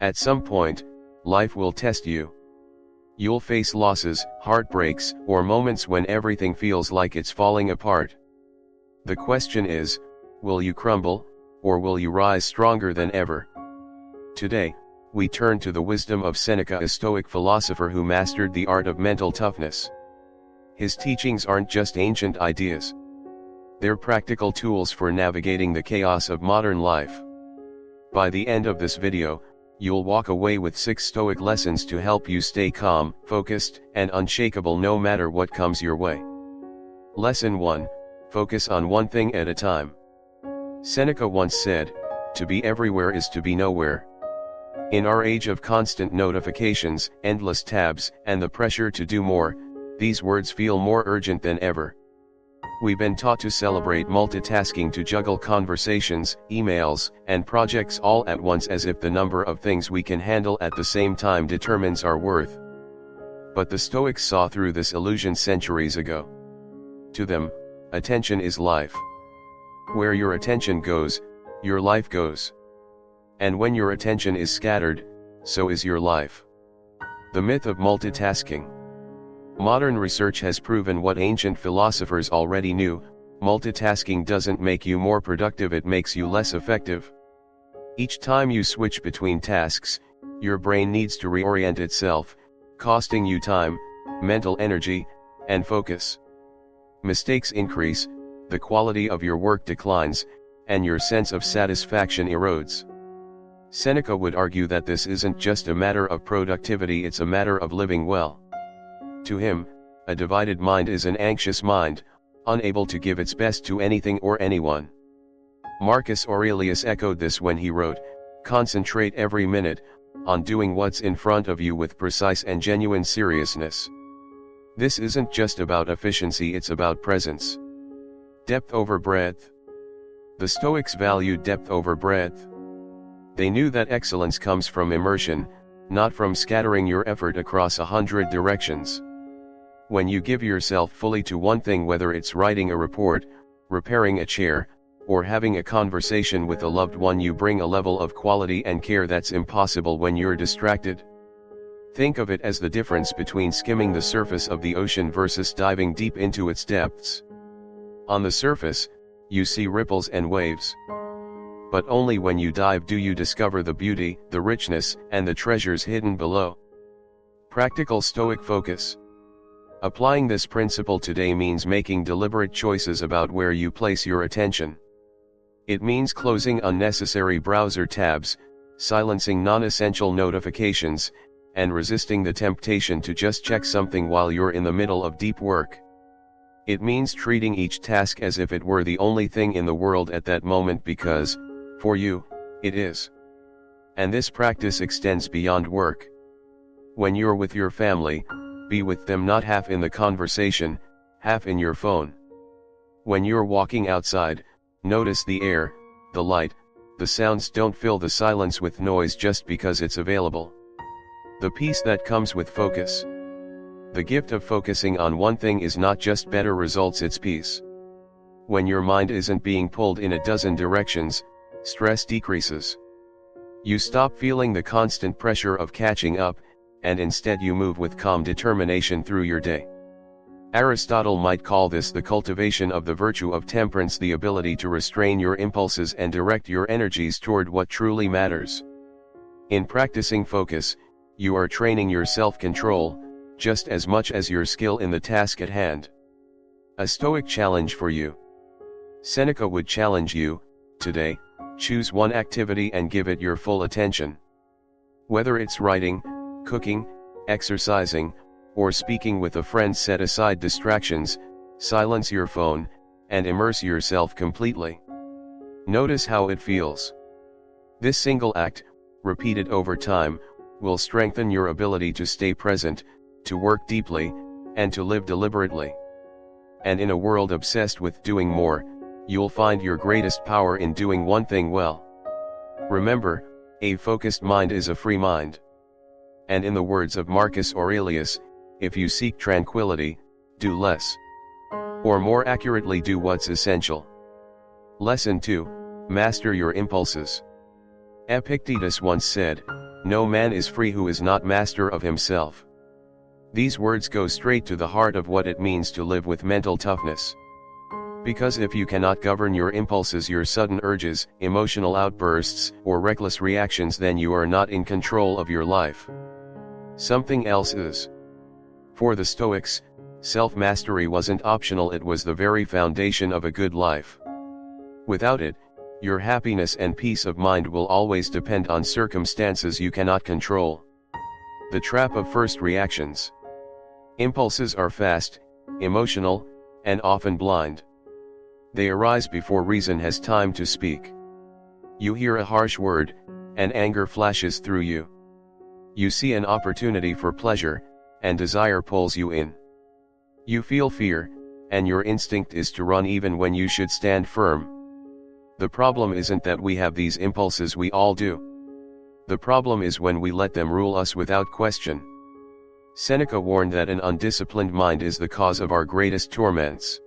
At some point, life will test you. You'll face losses, heartbreaks, or moments when everything feels like it's falling apart. The question is, will you crumble, or will you rise stronger than ever? Today, we turn to the wisdom of Seneca, a Stoic philosopher who mastered the art of mental toughness. His teachings aren't just ancient ideas. They're practical tools for navigating the chaos of modern life. By the end of this video, you'll walk away with 6 Stoic lessons to help you stay calm, focused, and unshakable no matter what comes your way. Lesson 1: Focus on one thing at a time. Seneca once said, "To be everywhere is to be nowhere." In our age of constant notifications, endless tabs, and the pressure to do more, these words feel more urgent than ever. We've been taught to celebrate multitasking, to juggle conversations, emails, and projects all at once as if the number of things we can handle at the same time determines our worth. But the Stoics saw through this illusion centuries ago. To them, attention is life. Where your attention goes, your life goes. And when your attention is scattered, so is your life. The myth of multitasking. Modern research has proven what ancient philosophers already knew: multitasking doesn't make you more productive, it makes you less effective. Each time you switch between tasks, your brain needs to reorient itself, costing you time, mental energy, and focus. Mistakes increase, the quality of your work declines, and your sense of satisfaction erodes. Seneca would argue that this isn't just a matter of productivity, it's a matter of living well. To him, a divided mind is an anxious mind, unable to give its best to anything or anyone. Marcus Aurelius echoed this when he wrote, "Concentrate every minute on doing what's in front of you with precise and genuine seriousness." This isn't just about efficiency, it's about presence. Depth over breadth. The Stoics valued depth over breadth. They knew that excellence comes from immersion, not from scattering your effort across 100 directions. When you give yourself fully to one thing, whether it's writing a report, repairing a chair, or having a conversation with a loved one, you bring a level of quality and care that's impossible when you're distracted. Think of it as the difference between skimming the surface of the ocean versus diving deep into its depths. On the surface, you see ripples and waves. But only when you dive do you discover the beauty, the richness, and the treasures hidden below. Practical Stoic focus. Applying this principle today means making deliberate choices about where you place your attention. It means closing unnecessary browser tabs, silencing non-essential notifications, and resisting the temptation to just check something while you're in the middle of deep work. It means treating each task as if it were the only thing in the world at that moment because, for you, it is. And this practice extends beyond work. When you're with your family, be with them not half in the conversation, half in your phone. When you're walking outside, notice the air, the light, the sounds. Don't fill the silence with noise just because it's available. The peace that comes with focus. The gift of focusing on one thing is not just better results, it's peace. When your mind isn't being pulled in a dozen directions, stress decreases. You stop feeling the constant pressure of catching up, and instead you move with calm determination through your day. Aristotle might call this the cultivation of the virtue of temperance, the ability to restrain your impulses and direct your energies toward what truly matters. In practicing focus, you are training your self-control, just as much as your skill in the task at hand. A Stoic challenge for you. Seneca would challenge you, today, choose one activity and give it your full attention. Whether it's writing, cooking, exercising, or speaking with a friend, set aside distractions, silence your phone, and immerse yourself completely. Notice how it feels. This single act, repeated over time, will strengthen your ability to stay present, to work deeply, and to live deliberately. And in a world obsessed with doing more, you'll find your greatest power in doing one thing well. Remember, a focused mind is a free mind. And in the words of Marcus Aurelius, if you seek tranquility, do less. Or more accurately, do what's essential. Lesson 2, Master your impulses. Epictetus once said, No man is free who is not master of himself. These words go straight to the heart of what it means to live with mental toughness. Because if you cannot govern your impulses, your sudden urges, emotional outbursts, or reckless reactions, then you are not in control of your life. Something else is. For the Stoics, self-mastery wasn't optional, it was the very foundation of a good life. Without it, your happiness and peace of mind will always depend on circumstances you cannot control. The trap of first reactions. Impulses are fast, emotional, and often blind. They arise before reason has time to speak. You hear a harsh word, and anger flashes through you. You see an opportunity for pleasure, and desire pulls you in. You feel fear, and your instinct is to run even when you should stand firm. The problem isn't that we have these impulses, we all do. The problem is when we let them rule us without question. Seneca warned that an undisciplined mind is the cause of our greatest torments.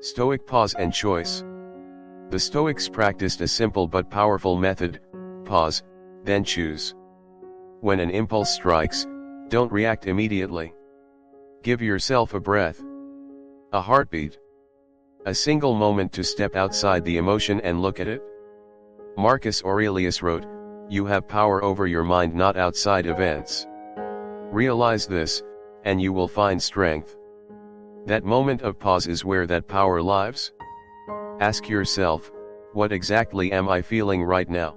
Stoic pause and choice. The Stoics practiced a simple but powerful method: pause, then choose. When an impulse strikes, don't react immediately. Give yourself a breath, a heartbeat, a single moment to step outside the emotion and look at it. Marcus Aurelius wrote, "You have power over your mind, not outside events." Realize this, and you will find strength. That moment of pause is where that power lives. Ask yourself, what exactly am I feeling right now?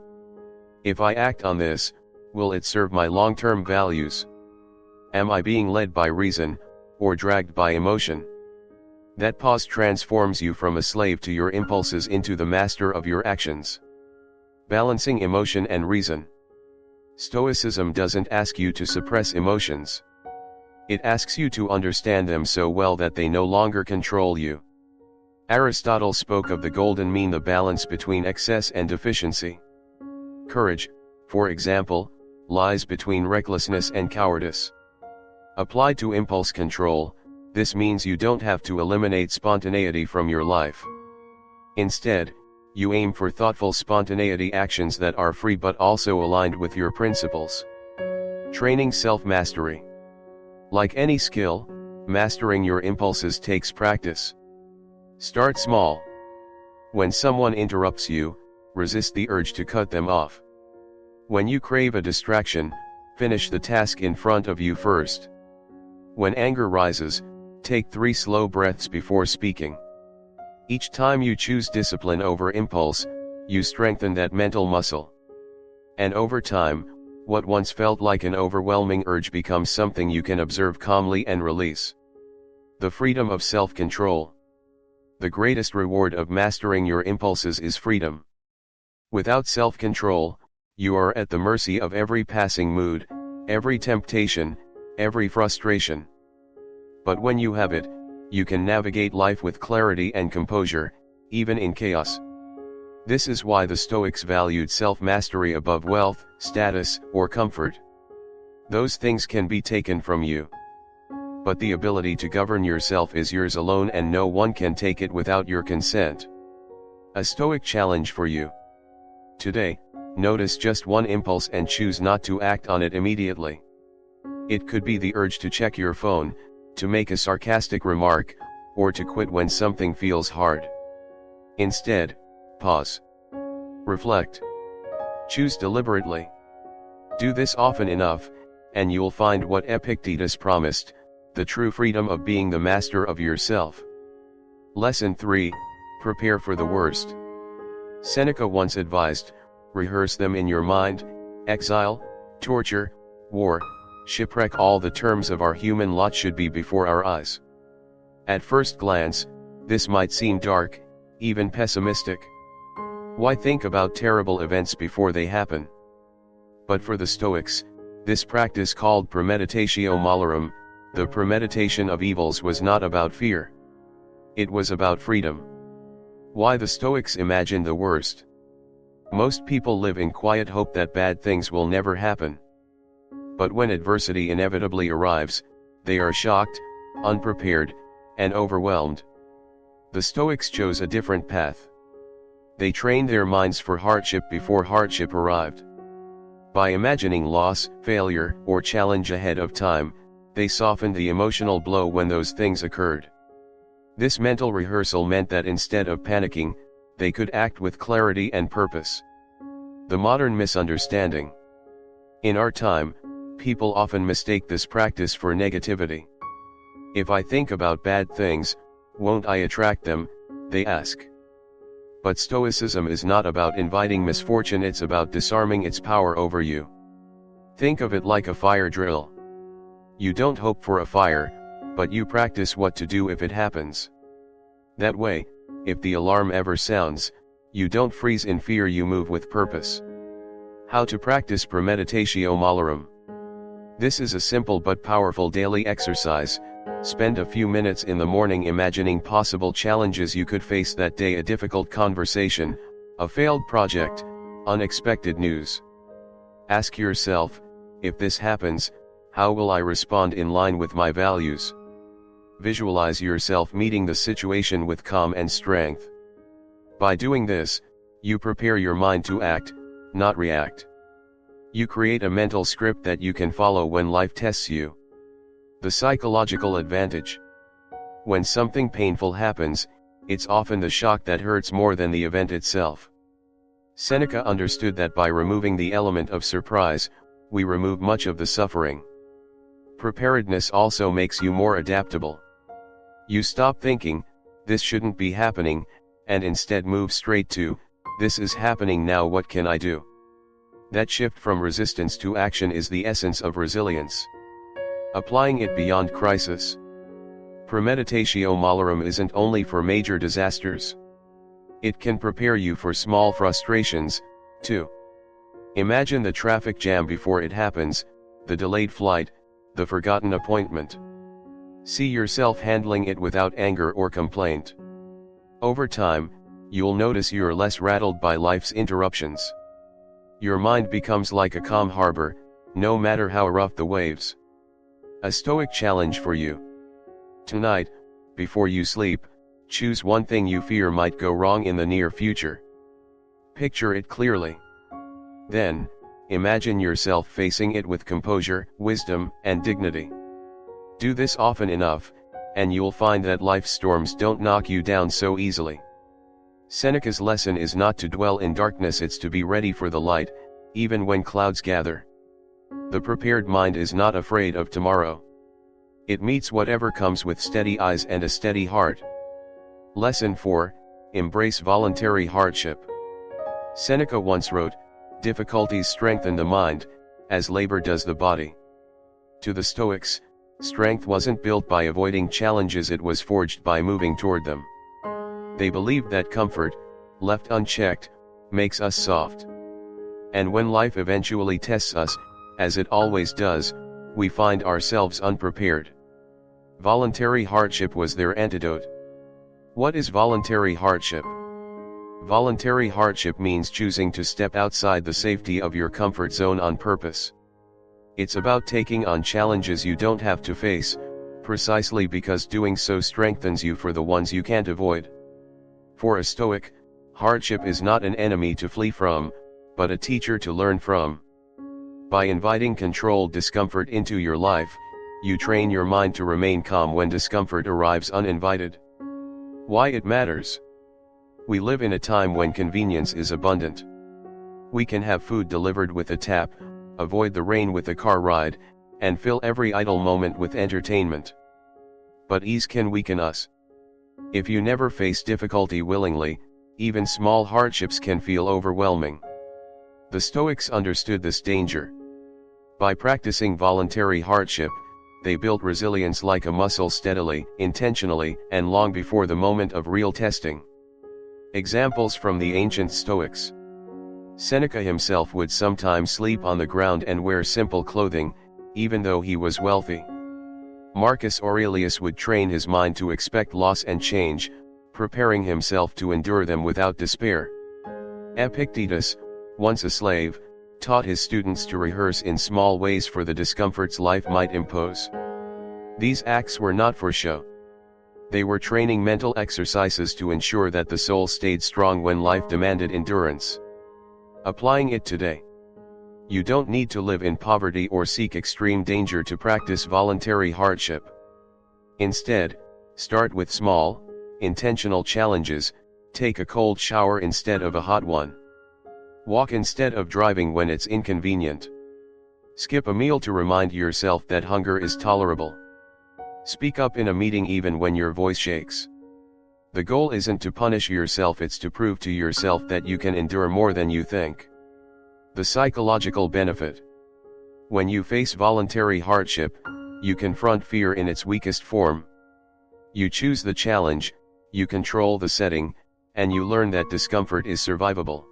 If I act on this, will it serve my long-term values? Am I being led by reason, or dragged by emotion? That pause transforms you from a slave to your impulses into the master of your actions. Balancing emotion and reason. Stoicism doesn't ask you to suppress emotions. It asks you to understand them so well that they no longer control you. Aristotle spoke of the golden mean, the balance between excess and deficiency. Courage, for example, lies between recklessness and cowardice. Applied to impulse control, this means you don't have to eliminate spontaneity from your life. Instead, you aim for thoughtful spontaneity, actions that are free but also aligned with your principles. Training self-mastery. Like any skill, mastering your impulses takes practice. Start small. When someone interrupts you, resist the urge to cut them off. When you crave a distraction, finish the task in front of you first. When anger rises, take 3 slow breaths before speaking. Each time you choose discipline over impulse, you strengthen that mental muscle. And over time, what once felt like an overwhelming urge becomes something you can observe calmly and release. The freedom of self-control. The greatest reward of mastering your impulses is freedom. Without self-control, you are at the mercy of every passing mood, every temptation, every frustration. But when you have it, you can navigate life with clarity and composure, even in chaos. This is why the Stoics valued self-mastery above wealth, status, or comfort. Those things can be taken from you. But the ability to govern yourself is yours alone, and no one can take it without your consent. A Stoic challenge for you. Today, notice just one impulse and choose not to act on it immediately. It could be the urge to check your phone, to make a sarcastic remark, or to quit when something feels hard. Instead, pause. Reflect. Choose deliberately. Do this often enough, and you'll find what Epictetus promised, the true freedom of being the master of yourself. Lesson 3, prepare for the worst. Seneca once advised, rehearse them in your mind: exile, torture, war, shipwreck. All the terms of our human lot should be before our eyes. At first glance, this might seem dark, even pessimistic. Why think about terrible events before they happen? But for the Stoics, this practice called premeditatio malorum, the premeditation of evils, was not about fear. It was about freedom. Why the Stoics imagined the worst? Most people live in quiet hope that bad things will never happen. But when adversity inevitably arrives, they are shocked, unprepared, and overwhelmed. The Stoics chose a different path. They trained their minds for hardship before hardship arrived. By imagining loss, failure, or challenge ahead of time, they softened the emotional blow when those things occurred. This mental rehearsal meant that instead of panicking, they could act with clarity and purpose. The modern misunderstanding. In our time, people often mistake this practice for negativity. If I think about bad things, won't I attract them, they ask. But Stoicism is not about inviting misfortune, it's about disarming its power over you. Think of it like a fire drill. You don't hope for a fire, but you practice what to do if it happens. That way, if the alarm ever sounds, you don't freeze in fear, you move with purpose. How to practice premeditatio malorum. This is a simple but powerful daily exercise. Spend a few minutes in the morning imagining possible challenges you could face that day: a difficult conversation, a failed project, unexpected news. Ask yourself, if this happens, how will I respond in line with my values? Visualize yourself meeting the situation with calm and strength. By doing this, you prepare your mind to act, not react. You create a mental script that you can follow when life tests you. The psychological advantage. When something painful happens, it's often the shock that hurts more than the event itself. Seneca understood that by removing the element of surprise, we remove much of the suffering. Preparedness also makes you more adaptable. You stop thinking, this shouldn't be happening, and instead move straight to, this is happening now, what can I do? That shift from resistance to action is the essence of resilience. Applying it beyond crisis. Premeditatio malorum isn't only for major disasters. It can prepare you for small frustrations, too. Imagine the traffic jam before it happens, the delayed flight, the forgotten appointment. See yourself handling it without anger or complaint. Over time, you'll notice you're less rattled by life's interruptions. Your mind becomes like a calm harbor, no matter how rough the waves. A Stoic challenge for you. Tonight, before you sleep, choose one thing you fear might go wrong in the near future. Picture it clearly. Then, imagine yourself facing it with composure, wisdom, and dignity. Do this often enough, and you'll find that life's storms don't knock you down so easily. Seneca's lesson is not to dwell in darkness, it's to be ready for the light, even when clouds gather. The prepared mind is not afraid of tomorrow. It meets whatever comes with steady eyes and a steady heart. Lesson 4, Embrace voluntary hardship. Seneca once wrote, difficulties strengthen the mind, as labor does the body. To the Stoics, strength wasn't built by avoiding challenges, it was forged by moving toward them. They believed that comfort, left unchecked, makes us soft. And when life eventually tests us, as it always does, we find ourselves unprepared. Voluntary hardship was their antidote. What is voluntary hardship? Voluntary hardship means choosing to step outside the safety of your comfort zone on purpose. It's about taking on challenges you don't have to face, precisely because doing so strengthens you for the ones you can't avoid. For a Stoic, hardship is not an enemy to flee from, but a teacher to learn from. By inviting controlled discomfort into your life, you train your mind to remain calm when discomfort arrives uninvited. Why it matters? We live in a time when convenience is abundant. We can have food delivered with a tap, avoid the rain with a car ride, and fill every idle moment with entertainment. But ease can weaken us. If you never face difficulty willingly, even small hardships can feel overwhelming. The Stoics understood this danger. By practicing voluntary hardship, they built resilience like a muscle steadily, intentionally, and long before the moment of real testing. Examples from the ancient Stoics. Seneca himself would sometimes sleep on the ground and wear simple clothing, even though he was wealthy. Marcus Aurelius would train his mind to expect loss and change, preparing himself to endure them without despair. Epictetus, once a slave, taught his students to rehearse in small ways for the discomforts life might impose. These acts were not for show. They were training mental exercises to ensure that the soul stayed strong when life demanded endurance. Applying it today. You don't need to live in poverty or seek extreme danger to practice voluntary hardship. Instead, start with small, intentional challenges. Take a cold shower instead of a hot one. Walk instead of driving when it's inconvenient. Skip a meal to remind yourself that hunger is tolerable. Speak up in a meeting even when your voice shakes. The goal isn't to punish yourself, it's to prove to yourself that you can endure more than you think. The psychological benefit. When you face voluntary hardship, you confront fear in its weakest form. You choose the challenge, you control the setting, and you learn that discomfort is survivable.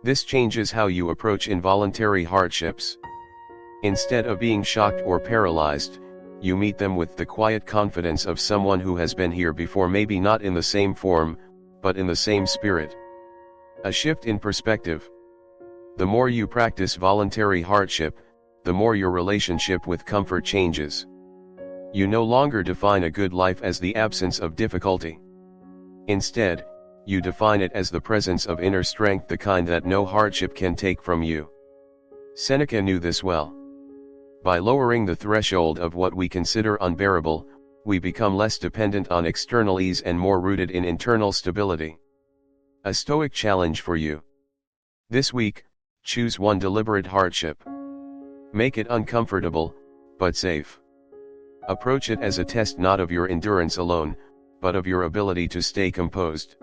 This changes how you approach involuntary hardships. Instead of being shocked or paralyzed, you meet them with the quiet confidence of someone who has been here before, maybe not in the same form, but in the same spirit. A shift in perspective. The more you practice voluntary hardship, the more your relationship with comfort changes. You no longer define a good life as the absence of difficulty. Instead, you define it as the presence of inner strength, the kind that no hardship can take from you. Seneca knew this well. By lowering the threshold of what we consider unbearable, we become less dependent on external ease and more rooted in internal stability. A Stoic challenge for you. This week, choose one deliberate hardship. Make it uncomfortable, but safe. Approach it as a test not of your endurance alone, but of your ability to stay composed.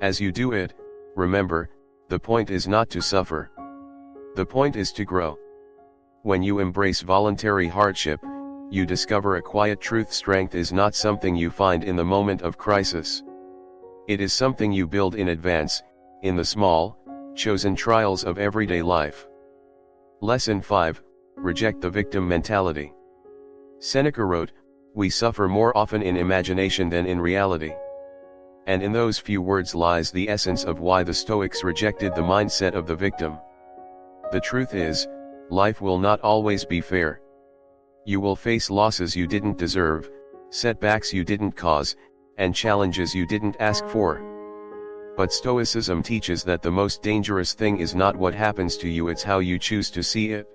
As you do it, remember, the point is not to suffer. The point is to grow. When you embrace voluntary hardship, you discover a quiet truth: strength is not something you find in the moment of crisis. It is something you build in advance, in the small, chosen trials of everyday life. Lesson 5, Reject the victim mentality. Seneca wrote, "We suffer more often in imagination than in reality." And in those few words lies the essence of why the Stoics rejected the mindset of the victim. The truth is, life will not always be fair. You will face losses you didn't deserve, setbacks you didn't cause, and challenges you didn't ask for. But Stoicism teaches that the most dangerous thing is not what happens to you, it's how you choose to see it.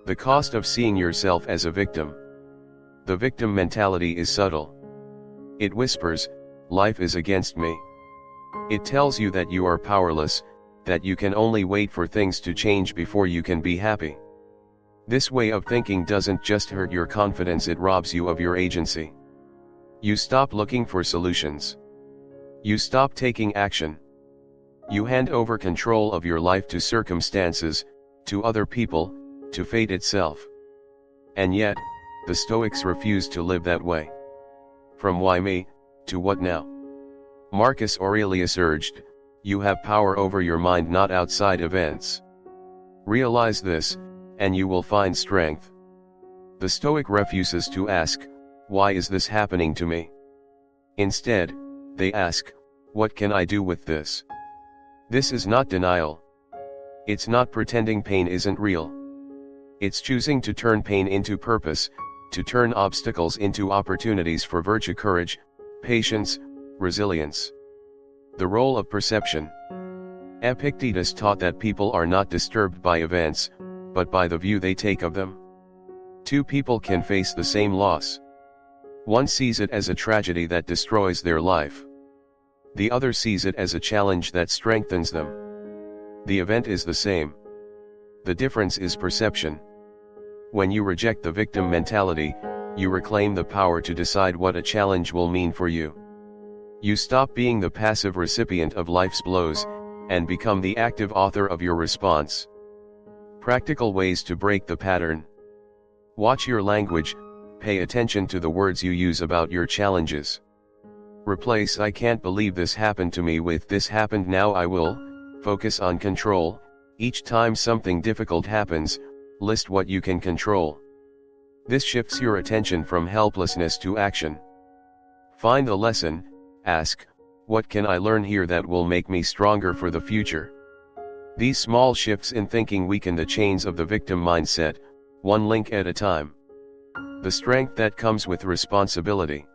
The cost of seeing yourself as a victim. The victim mentality is subtle. It whispers, "Life is against me." It tells you that you are powerless, that you can only wait for things to change before you can be happy. This way of thinking doesn't just hurt your confidence, it robs you of your agency. You stop looking for solutions. You stop taking action. You hand over control of your life to circumstances, to other people, to fate itself. And yet, the Stoics refuse to live that way. From why me, to what now? Marcus Aurelius urged, "You have power over your mind, not outside events." Realize this, and you will find strength. The Stoic refuses to ask, "Why is this happening to me?" Instead, they ask, "What can I do with this?" This is not denial. It's not pretending pain isn't real. It's choosing to turn pain into purpose, to turn obstacles into opportunities for virtue, courage, patience, resilience. The role of perception. Epictetus taught that people are not disturbed by events, but by the view they take of them. Two people can face the same loss. One sees it as a tragedy that destroys their life. The other sees it as a challenge that strengthens them. The event is the same. The difference is perception. When you reject the victim mentality, you reclaim the power to decide what a challenge will mean for you. You stop being the passive recipient of life's blows, and become the active author of your response. Practical ways to break the pattern. Watch your language, pay attention to the words you use about your challenges. Replace "I can't believe this happened to me" with "This happened, now I will." Focus on control. Each time something difficult happens, list what you can control. This shifts your attention from helplessness to action. Find the lesson. Ask, "What can I learn here that will make me stronger for the future?" These small shifts in thinking weaken the chains of the victim mindset, one link at a time. The strength that comes with responsibility.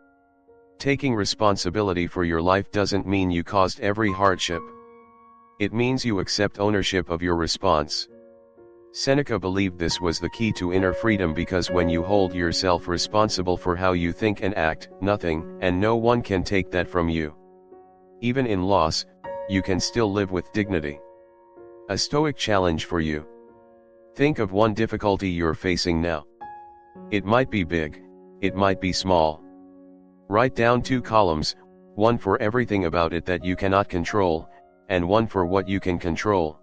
Taking responsibility for your life doesn't mean you caused every hardship. It means you accept ownership of your response. Seneca believed this was the key to inner freedom because when you hold yourself responsible for how you think and act, nothing and no one can take that from you. Even in loss, you can still live with dignity. A Stoic challenge for you. Think of one difficulty you're facing now. It might be big, it might be small. Write down 2 columns, one for everything about it that you cannot control, and one for what you can control.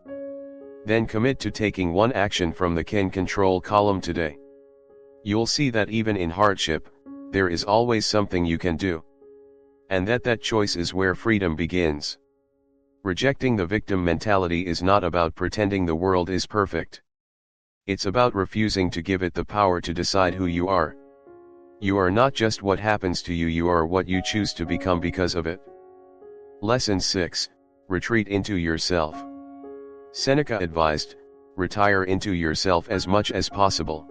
Then commit to taking one action from the can control column today. You'll see that even in hardship, there is always something you can do. And that choice is where freedom begins. Rejecting the victim mentality is not about pretending the world is perfect. It's about refusing to give it the power to decide who you are. You are not just what happens to you, you are what you choose to become because of it. Lesson 6, Retreat into yourself. Seneca advised, retire into yourself as much as possible.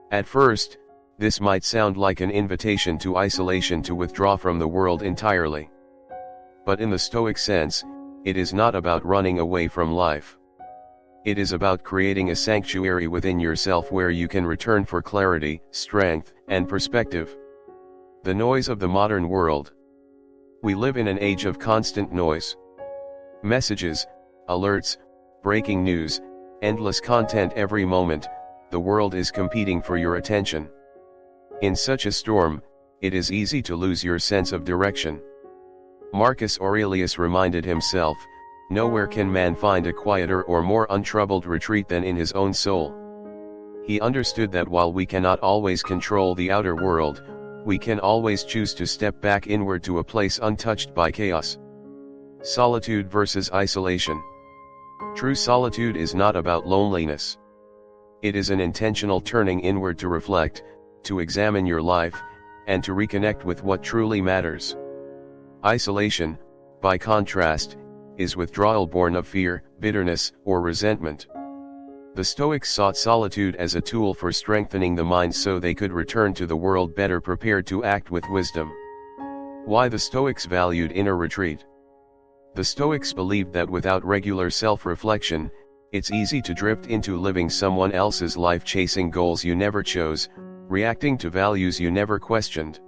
At first, this might sound like an invitation to isolation, to withdraw from the world entirely. But in the Stoic sense, it is not about running away from life. It is about creating a sanctuary within yourself where you can return for clarity, strength, and perspective. The noise of the modern world. We live in an age of constant noise. Messages, alerts, breaking news, endless content every moment. The world is competing for your attention. In such a storm, it is easy to lose your sense of direction. Marcus Aurelius reminded himself, "Nowhere can man find a quieter or more untroubled retreat than in his own soul." He understood that while we cannot always control the outer world, we can always choose to step back inward to a place untouched by chaos. Solitude versus isolation. True solitude is not about loneliness. It is an intentional turning inward to reflect, to examine your life, and to reconnect with what truly matters. Isolation, by contrast, is withdrawal born of fear, bitterness, or resentment. The Stoics sought solitude as a tool for strengthening the mind so they could return to the world better prepared to act with wisdom. Why the Stoics valued inner retreat. The Stoics believed that without regular self-reflection, it's easy to drift into living someone else's life, chasing goals you never chose, reacting to values you never questioned.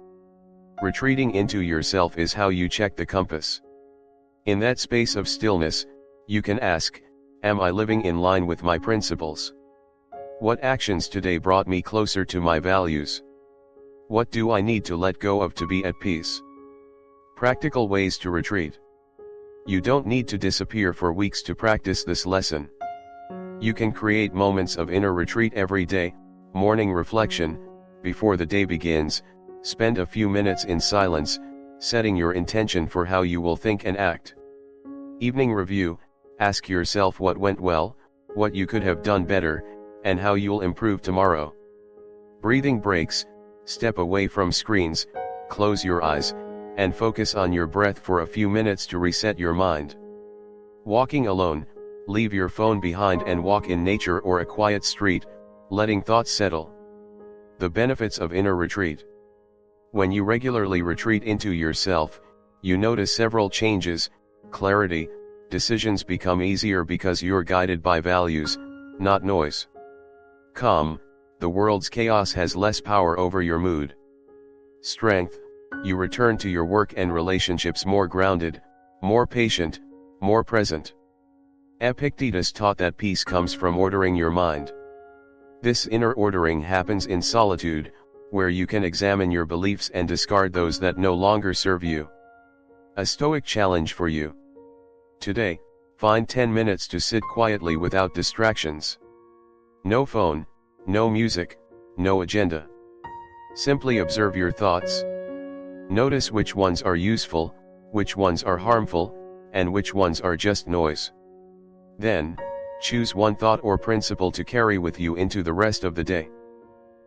Retreating into yourself is how you check the compass. In that space of stillness, you can ask, am I living in line with my principles? What actions today brought me closer to my values? What do I need to let go of to be at peace? Practical ways to retreat. You don't need to disappear for weeks to practice this lesson. You can create moments of inner retreat every day. Morning reflection, before the day begins, spend a few minutes in silence, setting your intention for how you will think and act. Evening review, ask yourself what went well, what you could have done better, and how you'll improve tomorrow. Breathing breaks, step away from screens, close your eyes, and focus on your breath for a few minutes to reset your mind. Walking alone, leave your phone behind and walk in nature or a quiet street, letting thoughts settle. The benefits of inner retreat. When you regularly retreat into yourself, you notice several changes. Clarity, decisions become easier because you're guided by values, not noise. Calm, the world's chaos has less power over your mood. Strength, you return to your work and relationships more grounded, more patient, more present. Epictetus taught that peace comes from ordering your mind. This inner ordering happens in solitude, where you can examine your beliefs and discard those that no longer serve you. A Stoic challenge for you. Today, find 10 minutes to sit quietly without distractions. No phone, no music, no agenda. Simply observe your thoughts. Notice which ones are useful, which ones are harmful, and which ones are just noise. Then, choose one thought or principle to carry with you into the rest of the day.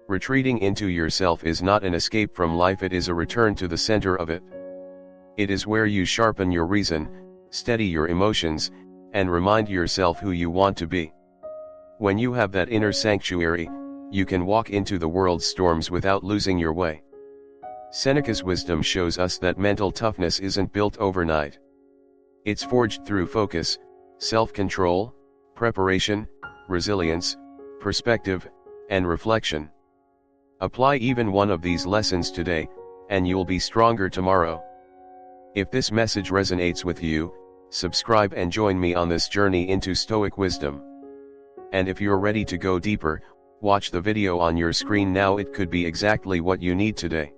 Retreating into yourself is not an escape from life, it is a return to the center of it. It is where you sharpen your reason, steady your emotions, and remind yourself who you want to be. When you have that inner sanctuary, you can walk into the world's storms without losing your way. Seneca's wisdom shows us that mental toughness isn't built overnight. It's forged through focus, self-control, preparation, resilience, perspective, and reflection. Apply even one of these lessons today, and you'll be stronger tomorrow. If this message resonates with you, subscribe and join me on this journey into Stoic wisdom. And if you're ready to go deeper, watch the video on your screen now. It could be exactly what you need today.